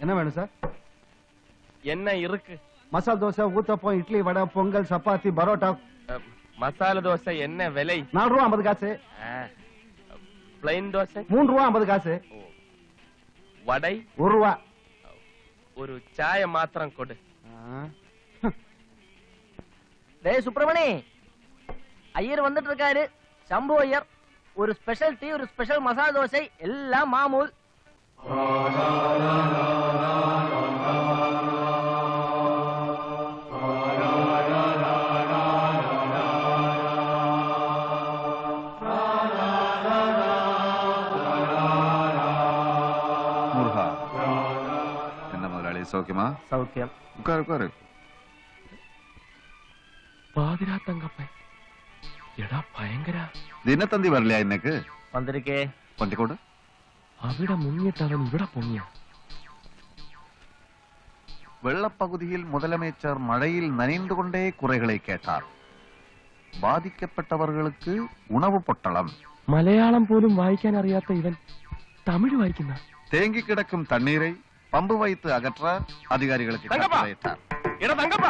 என்ன வேணும் சார்? என்ன இருக்கு? மசால் தோசை, ஊத்தப்பம், இட்லி, வடை, பொங்கல், சப்பாத்தி, பரோட்டா. மசாலா தோசை என்ன விலை? 4 ரூபா 50 காசு. பிளைன் தோசை 3 ரூபா 50 காசு. வடை 1 ரூபா. ஒரு சாய மாத்திரம் கொடு. டேய் சுப்பிரமணி, ஐயர் வந்துட்டு இருக்காரு. சம்பு ஐயர். ஒரு ஸ்பெஷல் டீ, ஒரு ஸ்பெஷல் மசாலா தோசை, எல்லாம் மாமூல். முருகா, என்ன முதலாளி சௌக்கியமா? சௌக்கியம். உட்காரு உட்காரு. பாதிரா தங்கப்ப எடா பயங்கர ദിനത്തന്തി വരില്ല ഇന്നേക്ക്? വന്നിരിക്കേ. കൊണ്ടിക്കോട്. അവിടെ മുങ്ങിയിട്ടവൻ ഇവിടെ പൊങ്ങിയ. വെള്ളപ്പകുതിയിൽ முதலமைச்சர் மழையில் நனைந்துകൊണ്ടே குறைகளை கேட்டார். ബാധിക്കപ്പെട്ടവർക്ക് ഉണവ് പൊട്ടളം. മലയാളം പോലും വായിക്കാൻ അറിയാത്ത ഇവൻ തമിഴ് വായിക്കുന്ന. തേങ്ങിക്കിടക്കും തണ്ണീரை പമ്പ് வைத்து அகற்ற அதிகாரிகளுக்கு தங்கப்பா. கட்டளையிட்டார். എടാ തങ്കപ്പ,